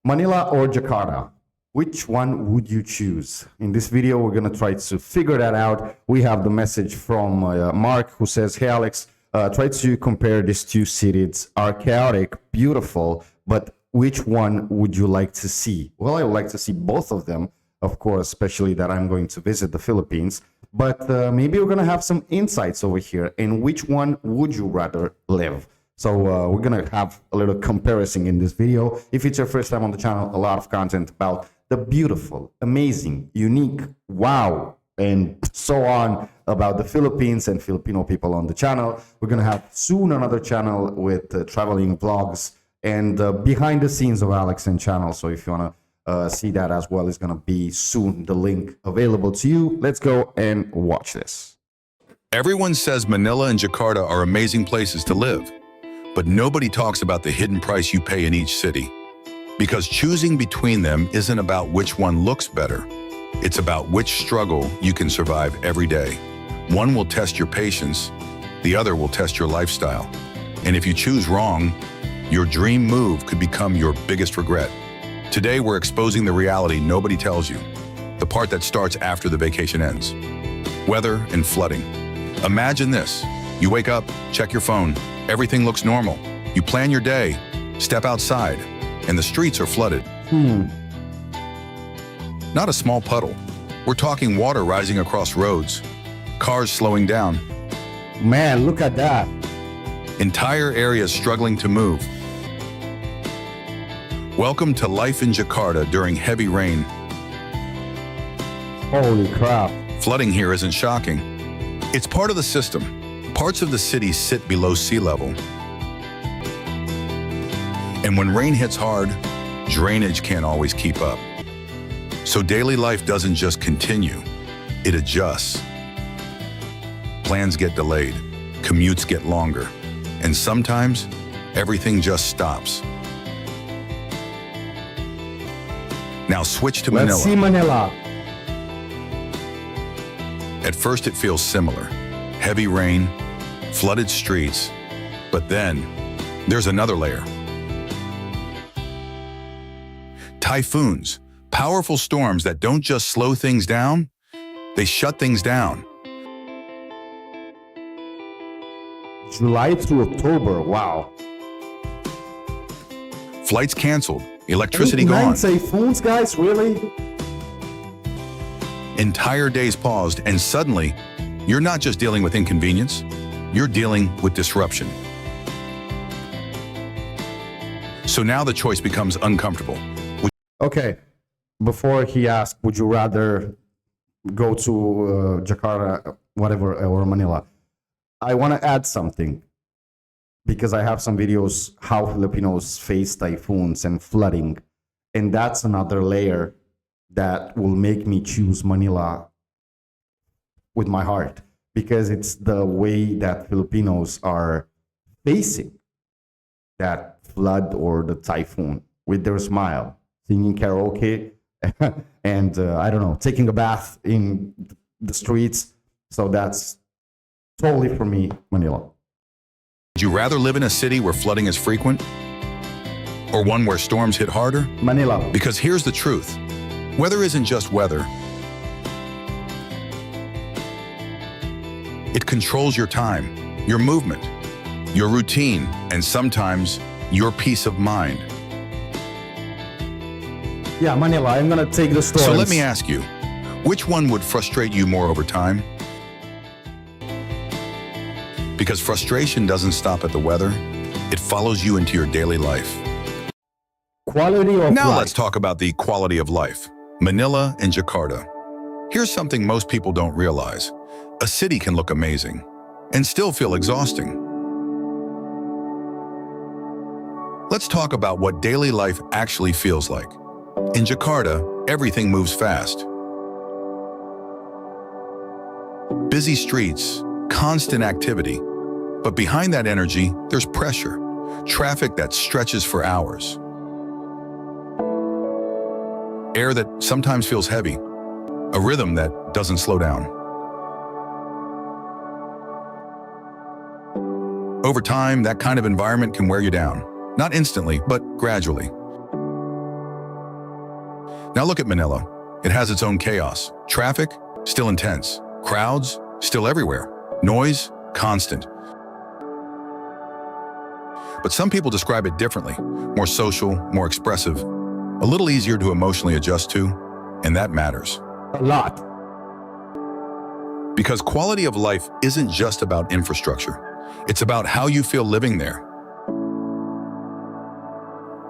Manila or Jakarta? Which one would you choose? In this video, we're going to try to figure that out. We have the message from Mark, who says, hey, Alex, try to compare these two cities. Are chaotic, beautiful, but which one would you like to see? Well, I would like to see both of them, of course, especially that I'm going to visit the Philippines. But maybe we're going to have some insights over here. And which one would you rather live? So we're going to have a little comparison in this video. If it's your first time on the channel, a lot of content about the beautiful, amazing, unique, wow, and so on about the Philippines and Filipino people on the channel. We're going to have soon another channel with traveling vlogs and behind the scenes of Alex and channel. So if you want to see that as well, it's going to be soon the link available to you. Let's go and watch this. Everyone says Manila and Jakarta are amazing places to live, but nobody talks about the hidden price you pay in each city. Because choosing between them isn't about which one looks better. It's about which struggle you can survive every day. One will test your patience, the other will test your lifestyle. And if you choose wrong, your dream move could become your biggest regret. Today, we're exposing the reality nobody tells you, the part that starts after the vacation ends. Weather and flooding. Imagine this. You wake up, check your phone, everything looks normal. You plan your day, step outside, and the streets are flooded. Not a small puddle. We're talking water rising across roads, cars slowing down. Man, look at that. Entire areas struggling to move. Welcome to life in Jakarta during heavy rain. Holy crap. Flooding here isn't shocking. It's part of the system. Parts of the city sit below sea level. And when rain hits hard, drainage can't always keep up. So daily life doesn't just continue, it adjusts. Plans get delayed, commutes get longer, and sometimes everything just stops. Now switch to Manila. Let's see Manila. At first it feels similar. Heavy rain, flooded streets, but then there's another layer. Typhoons, powerful storms that don't just slow things down, they shut things down. July through October, wow. Flights canceled, electricity gone. 9 typhoons, guys, really? Entire days paused, and suddenly, you're not just dealing with inconvenience, you're dealing with disruption. So now the choice becomes uncomfortable. Okay, before he asked, would you rather go to Jakarta, whatever, or Manila? I want to add something because I have some videos how Filipinos face typhoons and flooding. And that's another layer that will make me choose Manila with my heart because it's the way that Filipinos are facing that flood or the typhoon with their smile. Singing karaoke, and I don't know, taking a bath in the streets. So that's totally for me, Manila. Would you rather live in a city where flooding is frequent? Or one where storms hit harder? Manila. Because here's the truth. Weather isn't just weather. It controls your time, your movement, your routine, and sometimes your peace of mind. Yeah, Manila, I'm gonna take the storms. So let me ask you, which one would frustrate you more over time? Because frustration doesn't stop at the weather, it follows you into your daily life. Quality of life. Now let's talk about the quality of life. Manila and Jakarta. Here's something most people don't realize. A city can look amazing and still feel exhausting. Let's talk about what daily life actually feels like. In Jakarta, everything moves fast. Busy streets, constant activity. But behind that energy, there's pressure, traffic that stretches for hours. Air that sometimes feels heavy, a rhythm that doesn't slow down. Over time, that kind of environment can wear you down. Not instantly, but gradually. Now look at Manila. It has its own chaos. Traffic, still intense. Crowds, still everywhere. Noise, constant. But some people describe it differently. More social, more expressive, a little easier to emotionally adjust to, and that matters. A lot. Because quality of life isn't just about infrastructure. It's about how you feel living there.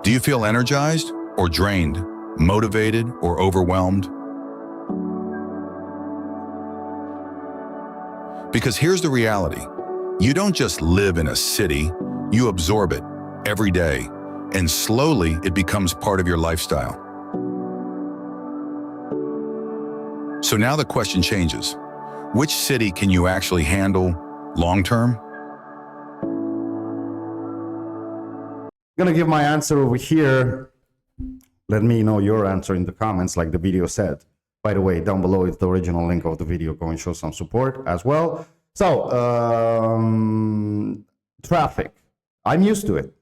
Do you feel energized or drained, motivated or overwhelmed? Because here's the reality. You don't just live in a city, you absorb it every day, and slowly it becomes part of your lifestyle. So now the question changes. Which city can you actually handle long-term? I'm gonna give my answer over here. Let me know your answer in the comments, like the video said. By the way, down below is the original link of the video. Go and show some support as well. So, traffic. I'm used to it.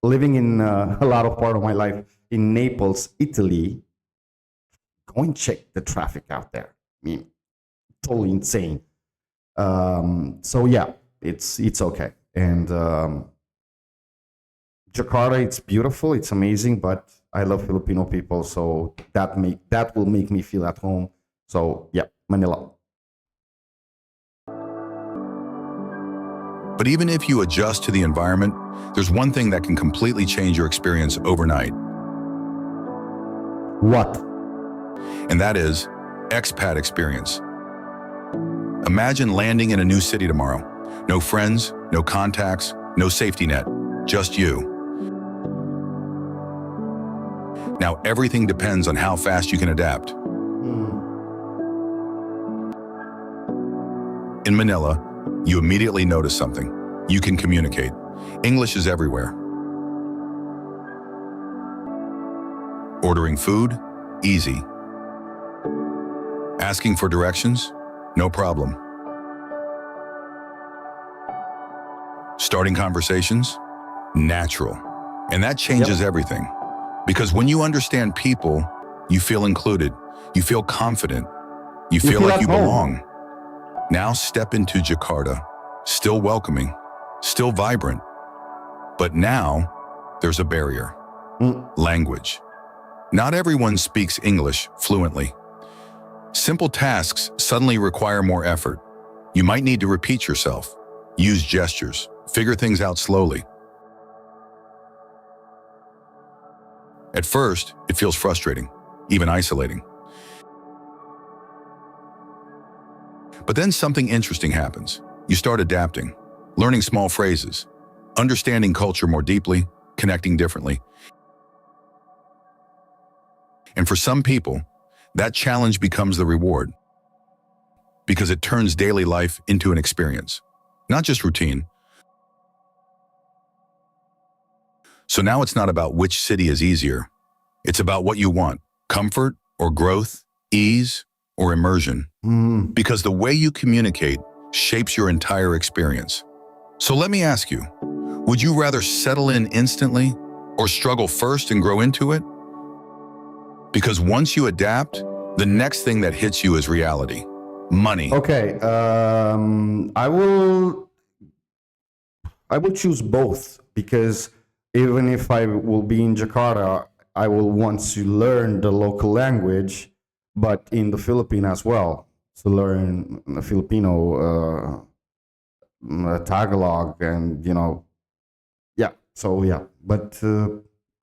Living in a lot of part of my life in Naples, Italy. Go and check the traffic out there. I mean, totally insane. So yeah, it's okay. And Jakarta, it's beautiful, it's amazing, but I love Filipino people, so that will make me feel at home. So yeah, Manila. But even if you adjust to the environment, there's one thing that can completely change your experience overnight. What? And that is expat experience. Imagine landing in a new city tomorrow. No friends, no contacts, no safety net, just you. Now everything depends on how fast you can adapt. In Manila, you immediately notice something. You can communicate. English is everywhere. Ordering food, easy. Asking for directions, no problem. Starting conversations, natural. And that changes everything. Because when you understand people, you feel included, you feel confident, you feel like you belong. Now step into Jakarta, still welcoming, still vibrant. But now there's a barrier. Language. Not everyone speaks English fluently. Simple tasks suddenly require more effort. You might need to repeat yourself, use gestures, figure things out slowly. At first, it feels frustrating, even isolating. But then something interesting happens. You start adapting, learning small phrases, understanding culture more deeply, connecting differently. And for some people, that challenge becomes the reward because it turns daily life into an experience, not just routine. So now it's not about which city is easier. It's about what you want, comfort or growth, ease or immersion. Because the way you communicate shapes your entire experience. So let me ask you, would you rather settle in instantly or struggle first and grow into it? Because once you adapt, the next thing that hits you is reality, money. Okay, I will choose both, because even if I will be in Jakarta, I will want to learn the local language, but in the Philippines as well, to learn Filipino, Tagalog, and so yeah. But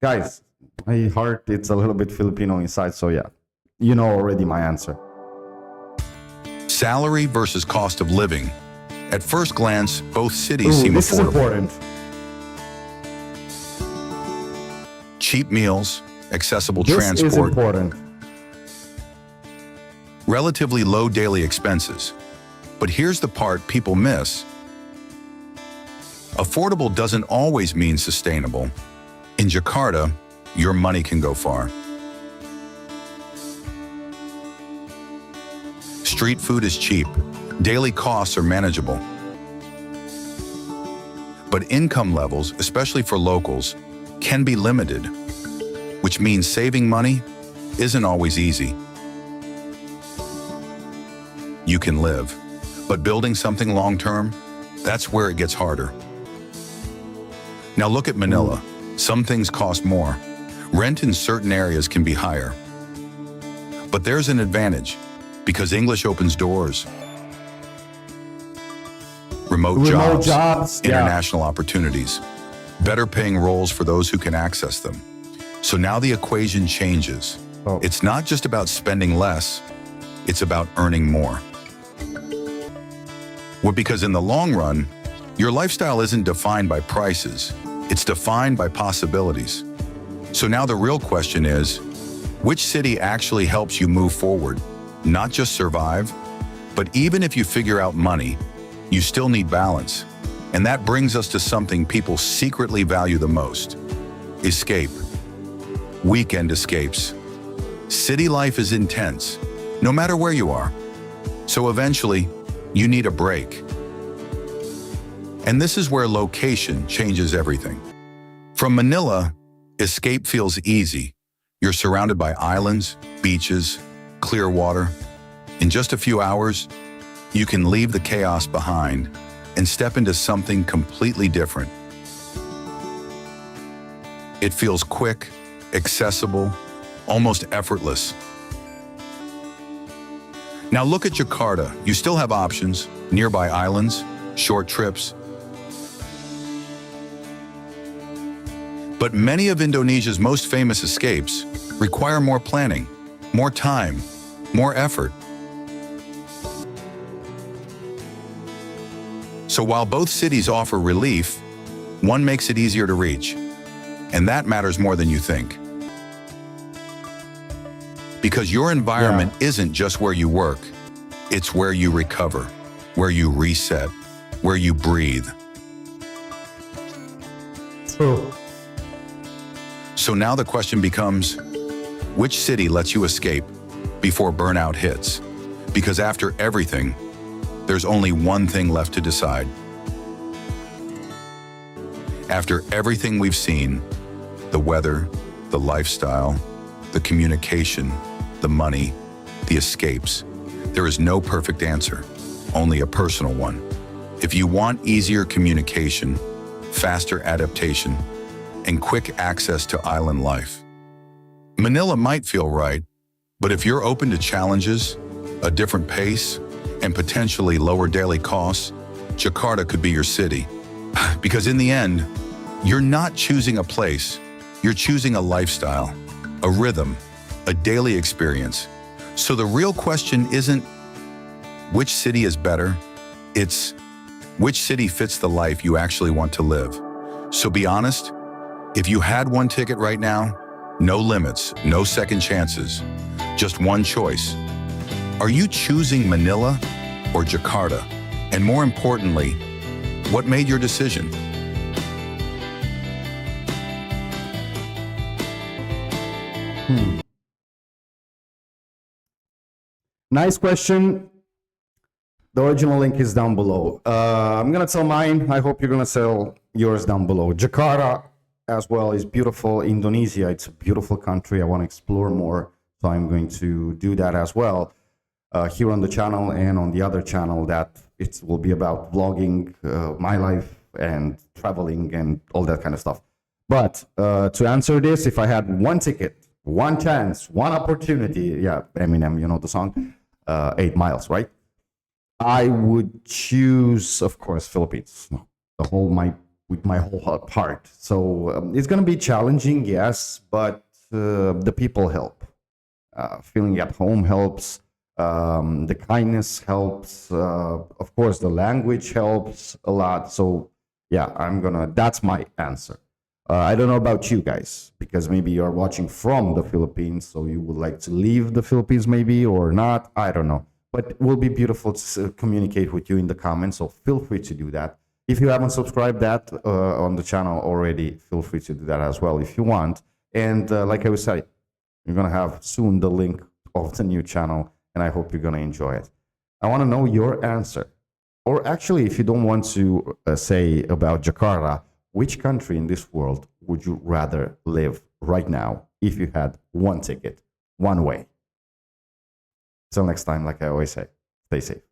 guys, my heart, it's a little bit Filipino inside, so yeah, you know already my answer. Salary versus cost of living. At first glance, both cities seem this affordable. Is important. Cheap meals, accessible This transport, is important. relatively low daily expenses. But here's the part people miss. Affordable doesn't always mean sustainable. In Jakarta, your money can go far. Street food is cheap. Daily costs are manageable. But income levels, especially for locals, can be limited, which means saving money isn't always easy. You can live, but building something long-term, that's where it gets harder. Now look at Manila. Some things cost more. Rent in certain areas can be higher. But there's an advantage, because English opens doors. Remote jobs, international opportunities, better paying roles for those who can access them. So now the equation changes. It's not just about spending less, it's about earning more. Well, because in the long run, your lifestyle isn't defined by prices, it's defined by possibilities. So now the real question is, which city actually helps you move forward? Not just survive, but even if you figure out money, you still need balance. And that brings us to something people secretly value the most: escape. Weekend escapes. City life is intense, no matter where you are. So eventually, you need a break. And this is where location changes everything. From Manila, escape feels easy. You're surrounded by islands, beaches, clear water. In just a few hours, you can leave the chaos behind and step into something completely different. It feels quick, accessible, almost effortless. Now look at Jakarta. You still have options: nearby islands, short trips. But many of Indonesia's most famous escapes require more planning, more time, more effort. So while both cities offer relief, one makes it easier to reach. And that matters more than you think. Because your environment isn't just where you work, it's where you recover, where you reset, where you breathe. True. So now the question becomes, which city lets you escape before burnout hits? Because after everything, there's only one thing left to decide. After everything we've seen, the weather, the lifestyle, the communication, the money, the escapes, there is no perfect answer, only a personal one. If you want easier communication, faster adaptation, and quick access to island life, Manila might feel right, but if you're open to challenges, a different pace, and potentially lower daily costs, Jakarta could be your city. Because in the end, you're not choosing a place, you're choosing a lifestyle, a rhythm, a daily experience. So the real question isn't which city is better, it's which city fits the life you actually want to live. So be honest, if you had one ticket right now, no limits, no second chances, just one choice. Are you choosing Manila or Jakarta? And more importantly, what made your decision? Nice question. The original link is down below. I'm gonna tell mine. I hope you're gonna tell yours down below. Jakarta as well is beautiful. Indonesia, it's a beautiful country. I want to explore more, so I'm going to do that as well here on the channel and on the other channel that it will be about vlogging my life and traveling and all that kind of stuff. But to answer this, if I had one ticket, one chance, one opportunity, yeah, Eminem, you know the song, 8 Miles, right? I would choose, of course, Philippines. With my whole heart. So it's gonna be challenging, yes, but the people help. Feeling at home helps. The kindness helps. Of course, the language helps a lot. So yeah, that's my answer. I don't know about you guys, because maybe you're watching from the Philippines, so you would like to leave the Philippines maybe or not. I don't know. But it will be beautiful to communicate with you in the comments, so feel free to do that. If you haven't subscribed that on the channel already, feel free to do that as well if you want. And like I was saying, you're going to have soon the link of the new channel, and I hope you're going to enjoy it. I want to know your answer. Or actually, if you don't want to say about Jakarta, which country in this world would you rather live right now if you had one ticket, one way. Till next time, like I always say, stay safe.